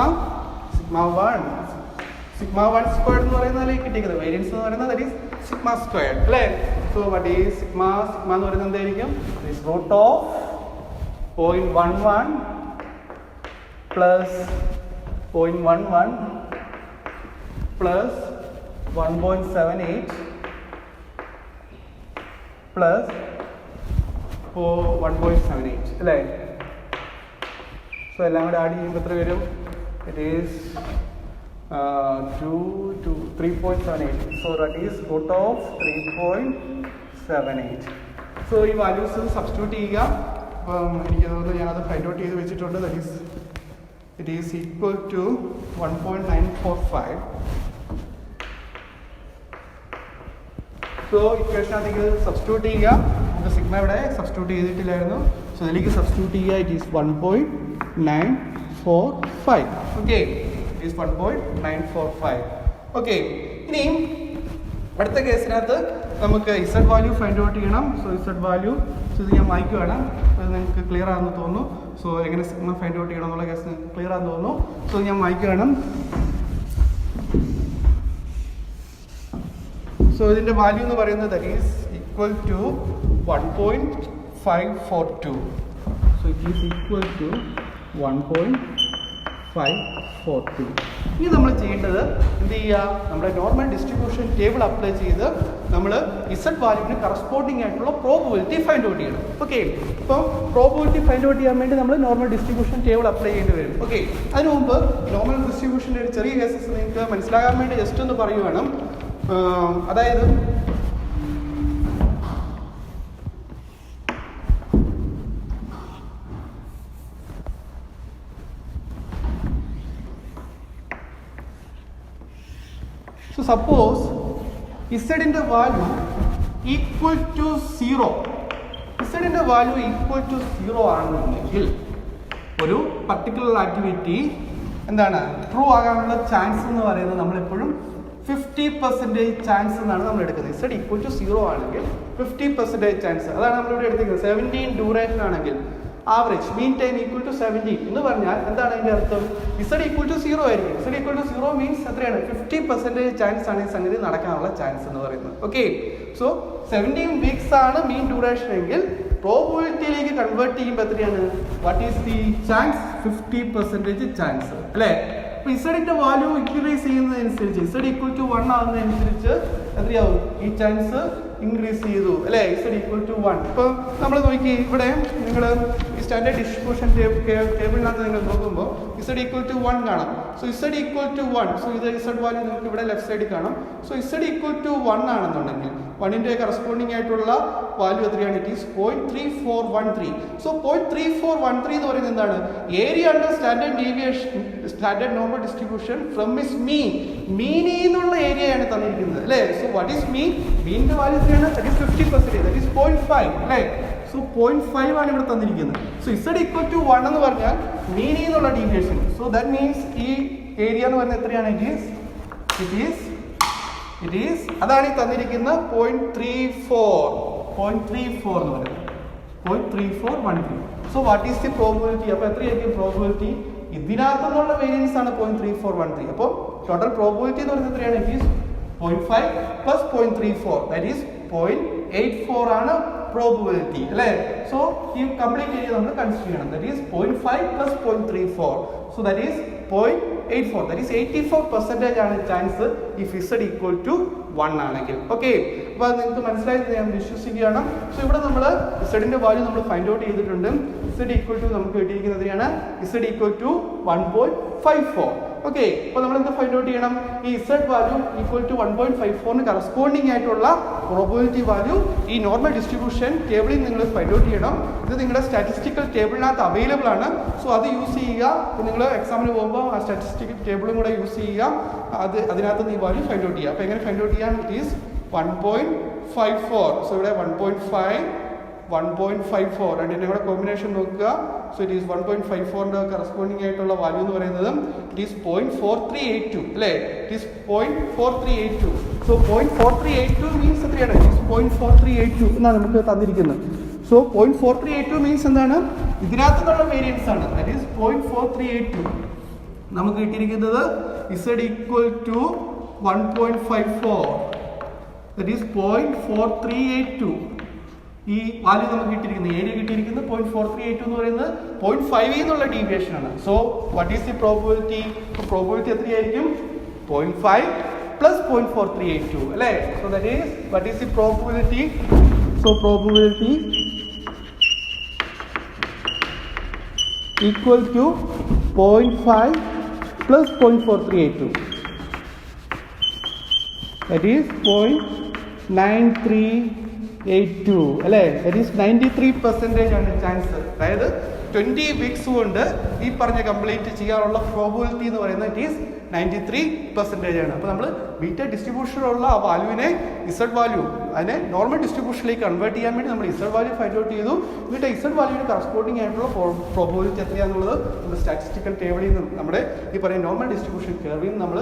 1 squared എന്ന് പറയുന്നതിൽ കിട്ടിയത് വേരിയൻസ് എന്ന് പറയുന്നത് ദാറ്റ് ഈസ് സിഗ്മ സ്ക്വയർഡ് അല്ലേ. സോ വാട്ട് ഈസ് സിഗ്മ എന്ന് പറയുന്നത് എന്തായിരിക്കും? This root of 0.11 plus 0.11 plus 1.78 plus 1.78 അല്ലേ. സോ എല്ലാം കൂടെ ആഡ് ചെയ്യുമ്പോൾ എത്ര വരും? It is 3.78. So that is root of 3.78. So ഈ വാല്യൂസ് സബ്സ്റ്റിറ്റ്യൂട്ട് ചെയ്യുക. അപ്പം എനിക്ക് തോന്നുന്നു ഞാനത് ഫൈൻഡ് ഔട്ട് ചെയ്ത് വെച്ചിട്ടുണ്ട്. That is it is equal to 1.945. So ഇക്വേഷനകത്തേക്ക് സബ്സ്റ്റിറ്റ്യൂട്ട് ചെയ്യുക. നമുക്ക് സിഗ്മ ഇവിടെ സബ്സ്റ്റിറ്റ്യൂട്ട് ചെയ്തിട്ടില്ലായിരുന്നു. സോ ഇതിലേക്ക് സബ്സ്റ്റിറ്റ്യൂട്ട് ചെയ്യുക. It is 1.945. Okay, is 1.945. Okay, ഇനിയും അടുത്ത കേസിനകത്ത് നമുക്ക് ഇസഡ് വാല്യൂ ഫൈൻഡ് ഔട്ട് ചെയ്യണം. സോ ഇസഡ് വാല്യൂ ഇത് ഞാൻ വായിക്കുവാണ്. അത് നിങ്ങൾക്ക് ക്ലിയർ ആണെന്ന് തോന്നുന്നു. സോ എങ്ങനെ സിഗ്മ ഫൈൻഡ് ഔട്ട് ചെയ്യണം എന്നുള്ള കേസ് ക്ലിയർ ആണെന്ന് തോന്നുന്നു. സോ ഞാൻ വായിക്കുവാണ്. സോ ഇതിൻ്റെ വാല്യൂ എന്ന് പറയുന്നത് that is equal to 1.542. So it is equal to 1.542. ഇനി നമ്മൾ ചെയ്യേണ്ടത് എന്ത് ചെയ്യുക? നമ്മുടെ നോർമൽ ഡിസ്ട്രിബ്യൂഷൻ ടേബിൾ അപ്ലൈ ചെയ്ത് നമ്മൾ ഇസഡ് വാല്യൂവിന് കറസ്പോണ്ടിങ് ആയിട്ടുള്ള പ്രോബബിലിറ്റി ഫൈൻഡ് ഔട്ട് ചെയ്യണം. ഓക്കെ, അപ്പം പ്രോബബിലിറ്റി ഫൈൻഡ് ഔട്ട് ചെയ്യാൻ വേണ്ടി നമ്മൾ നോർമൽ ഡിസ്ട്രിബ്യൂഷൻ ടേബിൾ അപ്ലൈ ചെയ്യേണ്ടി വരും. ഓക്കെ, അതിന് മുമ്പ് നോർമൽ ഡിസ്ട്രിബ്യൂഷൻ്റെ ഒരു ചെറിയ കേസസ് നിങ്ങൾക്ക് മനസ്സിലാകാൻ വേണ്ടി ജസ്റ്റ് ഒന്ന് പറയുവാണ്. അതായത് so suppose z ന്റെ വാല്യൂ ഈക്വൽ ടു 0, z ന്റെ വാല്യൂ ഈക്വൽ ടു 0 ആണെന്നുണ്ടെങ്കിൽ ഒരു പർട്ടിക്കുലർ ആക്ടിവിറ്റി എന്താണ് ട്രൂ ആകാനുള്ള ചാൻസ് എന്ന് പറയുന്നത് നമ്മളെപ്പോഴും 50% ചാൻസ് എന്നാണ് നമ്മൾ എടുക്കുന്നത്. z ഈക്വൽ ടു 0 ആണെങ്കിൽ 50% ചാൻസ്, അതാണ് നമ്മളിവിടെ എടുത്തിരിക്കുന്നത്. 17 ഡ്യൂറേഷൻ ആണെങ്കിൽ average mean time equal to 17 എന്ന് പറഞ്ഞാൽ എന്താണ് അതിൻ്റെ അർത്ഥം? z ഈക്വൽ ടു 0 ആയിരിക്കും. z ഈക്വൽ ടു 0 മീൻസ് എത്രയാണ്? 50% ചാൻസ് ആണ് ഈ സംഗതി നടക്കാനുള്ള ചാൻസ് എന്ന് പറയുന്നത്. ഓക്കെ, സോ 17 വീക്സ് ആണ് മീൻ ഡ്യൂറേഷൻ എങ്കിൽ പ്രോബബിലിറ്റിയിലേക്ക് കൺവേർട്ട് ചെയ്യുമ്പോൾ എത്രയാണ്? What is the chance? 50% chance അല്ലേ. അപ്പോൾ ഇസഡിന്റെ വാല്യൂ ഇൻക്രീസ് ചെയ്യുന്നതനുസരിച്ച് z ഈക്വൽ ടു 1 ആകുന്നതനുസരിച്ച് എത്രയാവും? ഈ ചാൻസ് ഇൻക്രീസ് ചെയ്തു അല്ലേ. z equal to 1. ഇപ്പോൾ നമ്മൾ നോക്കി ഇവിടെ നിങ്ങൾ ഈ സ്റ്റാൻഡേർഡ് ഡിസ്ട്രിബ്യൂഷൻ ടേബിളിനകത്ത് നിങ്ങൾ നോക്കുമ്പോൾ Z equal to 1 കാണാം. So Z equal to 1, so ഇത് Z വാല്യൂ നിങ്ങൾക്ക് ഇവിടെ ലെഫ്റ്റ് സൈഡിൽ കാണാം. സോ Z equal to 1 ആണെന്നുണ്ടെങ്കിൽ 1ന്റെ കറസ്പോണ്ടിങ് ആയിട്ടുള്ള വാല്യൂ എത്രയാണ്? It is 0.3413. സോ 0.3413 എന്ന് പറയുന്നത് എന്താണ്? Area under standard deviation, standard normal distribution from is mean. മീനിൽ നിന്നുള്ള ഏരിയയാണ് തന്നിരിക്കുന്നത് അല്ലേ? So what is mean? മീനിന്റെ വാല്യൂ എത്രയാണ്? ദാറ്റ് ഈസ് 50%, ദാറ്റ് ഈസ് 0.5 അല്ലേ? സോ 0.5 ആണ് ഇവിടെ തന്നിരിക്കുന്നത്. സോ Z equal to 1 എന്ന് പറഞ്ഞാൽ മീനിൽ നിന്നുള്ള ഡീവിയേഷൻ. സോ ദാറ്റ് മീൻസ് ഈ ഏരിയ എന്ന് പറയുന്നത് എത്രയാണ്? ഇറ്റ് ഈസ് അതാണ് ഈ തന്നിരിക്കുന്ന 0.34 എന്ന് പറയുന്നത് 0.3413. So what is the probability? അപ്പോൾ എത്രയായിരിക്കും പ്രോബിലിറ്റി? ഇതിനകത്തു നിന്നുള്ള വേരിയൻസ് ആണ് 0.3413. അപ്പോൾ ടോട്ടൽ പ്രോബിലിറ്റി എന്ന് പറയുന്നത് എത്രയാണ്? It is 0.5 plus 0.34, that is 0.84 ആണ് പ്രോബിലിറ്റി അല്ലേ? സോ ഈ കംപ്ലീറ്റ് ഏരിയ നമ്മൾ കൺസിഡർ ചെയ്യണം. That is 0.5 plus 0.34, so that is 0.84, that is 84% ആണ് chance if Z equal to 1 ആണെങ്കിൽ. ഓക്കെ, അപ്പോൾ അത് നിങ്ങൾക്ക് മനസ്സിലായത് ഞാൻ വിശ്വസിക്കുകയാണ്. സോ ഇവിടെ നമ്മൾ Z വാല്യൂ നമ്മൾ ഫൈൻഡ് ഔട്ട് ചെയ്തിട്ടുണ്ട്. Z equal to നമുക്ക് കിട്ടിയിരിക്കുന്നത് എത്രയാണ്? Z equal to 1.54. ഓക്കെ, അപ്പോൾ നമ്മൾ എന്ത് ഫൈൻഡ് ഔട്ട് ചെയ്യണം? ഈ Z value equal to 1.54 corresponding ആയിട്ടുള്ള പ്രോബിലിറ്റി വാല്യൂ ഈ നോർമൽ ഡിസ്ട്രിബ്യൂഷൻ ടേബിളിൽ നിങ്ങൾ ഫൈൻഡ് ഔട്ട് ചെയ്യണം. ഇത് നിങ്ങളുടെ സ്റ്റാറ്റിസ്റ്റിക്കൽ ടേബിളിനകത്ത് അവൈലബിൾ ആണ്. സോ അത് യൂസ് ചെയ്യുക. നിങ്ങൾ എക്സാമിന് പോകുമ്പോൾ ആ സ്റ്റാറ്റിസ്റ്റിക്കൽ ടേബിളും കൂടെ യൂസ് ചെയ്യുക. അതിനകത്ത് ഈ വാല്യൂ ഫൈൻഡ് ഔട്ട് ചെയ്യുക. അപ്പോൾ എങ്ങനെ ഫൈൻഡ് ഔട്ട് ചെയ്യാം? It is 1.54. സോ ഇവിടെ 1.5 1.54 രണ്ടിൻ്റെ കൂടെ കോമ്പിനേഷൻ നോക്കുക. സോ ഇറ്റ് ഈസ് 1.54ന്റെ കറസ്പോണ്ടിങ് ആയിട്ടുള്ള വാല്യൂ എന്ന് പറയുന്നത് ഇറ്റ് ഈസ് 0.4382 അല്ലേ? It is 0.4382. സോ 0.4382 മീൻസ് എത്രയാണ്? ഇറ്റ് ഈസ് 0.4382 എന്നാണ് നമുക്ക് തന്നിരിക്കുന്നത്. സോ 0.4382 മീൻസ് എന്താണ്? ഇതിനകത്ത് നിന്നുള്ള വേരിയൻസ് ആണ്. That is 0.4382. നമുക്ക് കിട്ടിയിരിക്കുന്നത് Z equal to 1.54, that is 0.4382. ഈ വാല്യൂ നമുക്ക് കിട്ടിയിരിക്കുന്നത് ഏരിയ കിട്ടിയിരിക്കുന്നത് 0.4382 എന്ന് പറയുന്നത് 0.5 എന്നുള്ള ഡീവിയേഷൻ ആണ്. So what is the probability? Probability എത്രയായിരിക്കും? 0.5 പ്ലസ് 0.4382 അല്ലേ? So that is what is the probability? So probability equal to 0.5 plus 0.4382, that is 0.9382 അല്ലേ? ദാറ്റ് ഈസ് 93% ആണ് ചാൻസ്. അതായത് 20 വീക്സ് കൊണ്ട് ഈ പറഞ്ഞ കംപ്ലീറ്റ് ചെയ്യാനുള്ള പ്രോബിലിറ്റി എന്ന് പറയുന്നത് ഇറ്റ് ഈസ് 93% ആണ്. അപ്പോൾ നമ്മൾ ബീറ്റ ഡിസ്ട്രിബ്യൂഷനുള്ള ആ വാല്യൂവിനെ Z വാല്യൂ അതിനെ നോർമൽ ഡിസ്ട്രിബ്യൂഷനിലേക്ക് കൺവേർട്ട് ചെയ്യാൻ വേണ്ടി നമ്മൾ Z വാല്യൂ ഫൈൻഡ് ഔട്ട് ചെയ്തു. എന്നിട്ട് Z വാല്യൂവിന് കറസ്പോണ്ടിങ് ആയിട്ടുള്ള പ്രോബിലിറ്റി എത്രയാണെന്നുള്ളത് നമ്മൾ സ്റ്റാറ്റിസ്റ്റിക്കൽ ടേബിളിൽ നിന്ന് നമ്മുടെ ഈ പറയുന്ന നോർമൽ ഡിസ്ട്രിബ്യൂഷൻ കർവിൽ നമ്മൾ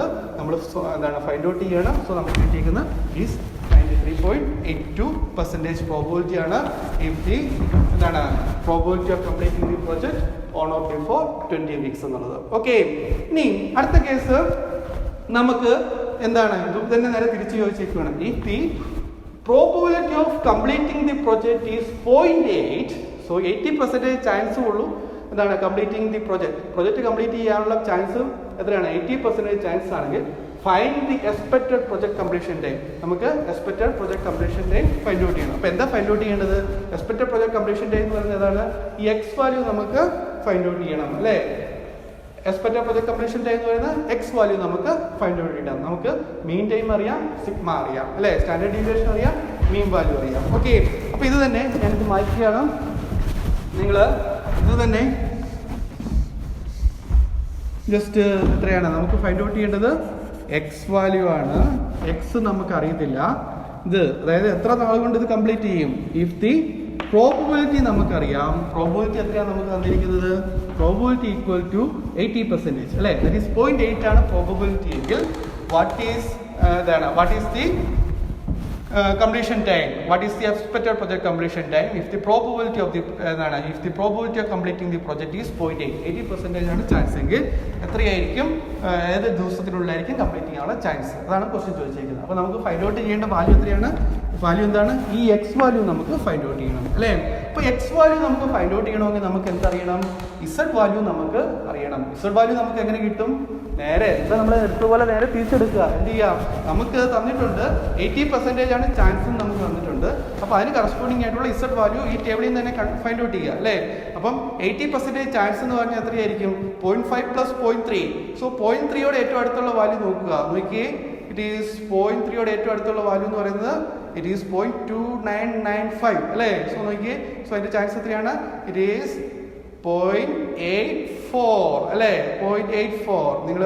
എന്താണ് ഫൈൻഡ് ഔട്ട് ചെയ്യണം. സോ നമുക്ക് കിട്ടിയിരിക്കുന്ന ഈസ് 93.82% പ്രോബിലിറ്റി ആണ് ഇഫ് ദി എന്താണ് probability of completing the project on or before 20 weeks എന്നുള്ളത്. ഓക്കെ, ഇനി അടുത്ത കേസ് നമുക്ക് എന്താണ് ഇത് തന്നെ നേരെ തിരിച്ചു ചോദിച്ചേക്കുകയാണ്. If the probability of completing the project is 0.8, so 80% chance ഉള്ളൂ എന്താണ് കംപ്ലീറ്റിംഗ് ദി പ്രോജക്റ്റ് കംപ്ലീറ്റ് ചെയ്യാനുള്ള ചാൻസ് എത്രയാണ്? 80% ചാൻസ് ആണെങ്കിൽ find the expected project completion time. നമുക്ക് expected project completion time find out ചെയ്യണം. അപ്പോൾ എന്താ ഫൈൻഡ് ഔട്ട് ചെയ്യേണ്ടത്? എക്സ്പെക്റ്റഡ് പ്രൊജക്ട് കംപ്ലീഷൻ ടൈം എന്ന് പറയുന്നത് ഏതാണ്? ഈ എക്സ് വാല്യൂ നമുക്ക് ഫൈൻഡ് ഔട്ട് ചെയ്യണം അല്ലേ? എക്സ്പെക്റ്റഡ് പ്രൊജക്ട് കംപ്ലീഷൻ ടൈം എന്ന് പറയുന്നത് എക്സ് വാല്യൂ നമുക്ക് ഫൈൻഡ് ഔട്ട് ചെയ്യണം. നമുക്ക് മീൻ ടൈം അറിയാം, സിഗ്മ അറിയാം അല്ലേ? സ്റ്റാൻഡേർഡ് ഡീവിയേഷൻ അറിയാം, മീൻ വാല്യൂ അറിയാം. ഓക്കെ, അപ്പോൾ ഇത് തന്നെ ഞാനിത് മാറ്റിയാണ്. നിങ്ങൾ ഇത് തന്നെ ജസ്റ്റ് എത്രയാണ് നമുക്ക് ഫൈൻഡ് ഔട്ട് ചെയ്യേണ്ടത്? എക്സ് വാല്യൂ ആണ്. എക്സ് നമുക്ക് അറിയത്തില്ല. ഇത് അതായത് എത്ര നാൾ കൊണ്ട് ഇത് കംപ്ലീറ്റ് ചെയ്യും? ഇഫ് ദി പ്രോബിലിറ്റി നമുക്കറിയാം. പ്രോബിലിറ്റി എത്രയാണ് നമുക്ക് തന്നിരിക്കുന്നത്? പ്രോബിലിറ്റി ഈക്വൽ ടു 80% അല്ലേ? ദാറ്റ് ഈസ് 0.8 ആണ് പ്രോബിലിറ്റി എങ്കിൽ what is the completion time? What is the expected project completion time if the probability of completing the project is 0.8? 80% ആണ് chance എങ്കിൽ എത്രയായിരിക്കും ഏത് ദിവസത്തിനുള്ളിലായിരിക്കും കംപ്ലീറ്റ് ചെയ്യാനുള്ള ചാൻസ്? അതാണ് ക്വസ്റ്റ്യൻ ചോദിച്ചിരിക്കുന്നത്. അപ്പോൾ നമുക്ക് ഫൈൻഡ് ഔട്ട് ചെയ്യേണ്ട വാല്യൂ എത്രയാണ്? വാല്യൂ എന്താണ്? ഈ എക്സ് വാല്യൂ നമുക്ക് ഫൈൻഡ് ഔട്ട് ചെയ്യണം അല്ലേ? അപ്പോൾ എക്സ് വാല്യൂ നമുക്ക് ഫൈൻഡ് ഔട്ട് ചെയ്യണമെങ്കിൽ നമുക്ക് എന്തറിയണം? Z വാല്യൂ നമുക്ക് അറിയണം. Z വാല്യൂ നമുക്ക് എങ്ങനെ കിട്ടും? നേരെ ഇപ്പം നമ്മൾ എടുത്തപോലെ നേരെ തിരിച്ചെടുക്കുക. എന്ത് ചെയ്യാം, നമുക്ക് തന്നിട്ടുണ്ട് 80% ആണ് ചാൻസ് നമുക്ക് തന്നിട്ടുണ്ട്. അപ്പോൾ അതിന് കറസ്പോണ്ടിങ് ആയിട്ടുള്ള ഇസഡ് വാല്യൂ ഈ ടേബിളിൽ നിന്ന് തന്നെ ഫൈൻഡ് ഔട്ട് ചെയ്യുക അല്ലേ. അപ്പം 80% ചാൻസ് എന്ന് പറഞ്ഞാൽ എത്രയായിരിക്കും? 0.5 + 0.3. സോ 0.3യോട് ഏറ്റവും അടുത്തുള്ള വാല്യൂ നോക്കുക. നോക്കിയേ, ഇറ്റ് ഈസ് 0.3യോട് ഏറ്റവും അടുത്തുള്ള വാല്യൂ എന്ന് പറയുന്നത് ഇറ്റ് ഈസ് 0.2995 അല്ലേ. സോ നോക്കിയേ, സോ അതിൻ്റെ ചാൻസ് എത്രയാണ്? ഇറ്റ് ഈസ് 0.84 അല്ലേ. 0.84 നിങ്ങൾ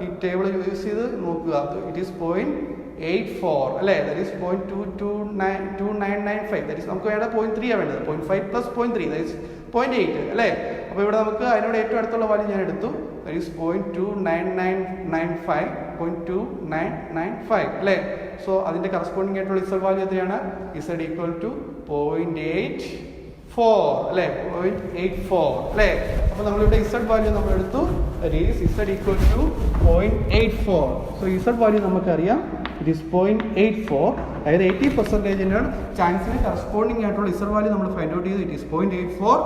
ഈ ടേബിൾ യൂസ് ചെയ്ത് നോക്കുക. ഇറ്റ് ഈസ് 0.84 അല്ലേ. That is 0.2995. ദാറ്റ് ഈസ് നമുക്ക് വേണ്ട 0.3 ആണ് വേണ്ടത്. 0.5 + 0.3 ദാറ്റ് ഈസ് 0.8 അല്ലേ. അപ്പോൾ ഇവിടെ നമുക്ക് അതിനോട് ഏറ്റവും അടുത്തുള്ള വാല്യൂ ഞാൻ എടുത്തു. ദാറ്റ് ഈസ് 0.2995 0.2995 അല്ലേ. സോ അതിൻ്റെ കറസ്പോണ്ടിങ് ആയിട്ടുള്ള ഇസഡ് വാല്യൂ എത്രയാണ്? ഇസഡ് ഈക്വൽ ടു 0.84 അല്ലേ. 0.84 അല്ലേ. അപ്പോൾ നമ്മളിവിടെ ഇസഡ് വാല്യൂ നമ്മൾ എടുത്തു. That is Z equal to 0.84. So Z value നമുക്കറിയാം, ഇറ്റ് ഈസ് 0.84. അതായത് 80% ചാൻസിന് കറസ്പോണ്ടിങ് ആയിട്ടുള്ള ഇസഡ് വാല്യൂ നമ്മൾ ഫൈൻഡ് ഔട്ട് ചെയ്തു. It is 0.84.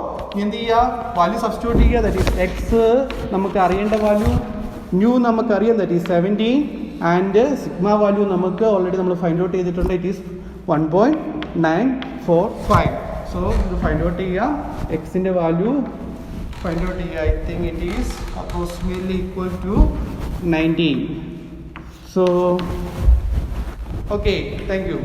എന്ത് ചെയ്യുക, വാല്യൂ സബ്സ്റ്റിറ്റ്യൂട്ട് ചെയ്യുക. ദാറ്റ് ഈസ് എക്സ് നമുക്ക് അറിയേണ്ട വാല്യൂ, ന്യൂ നമുക്കറിയാം that is 17 and sigma value നമുക്ക് ഓൾറെഡി നമ്മൾ ഫൈൻഡ് ഔട്ട് ചെയ്തിട്ടുണ്ട്. It is 1.945. സോ ഇത് ഫൈൻഡ് ഔട്ട് ചെയ്യുക. എക്സിൻ്റെ വാല്യൂ ഫൈൻഡ് ഔട്ട് ചെയ്യുക. I think it is approximately equal to 19. So okay, thank U.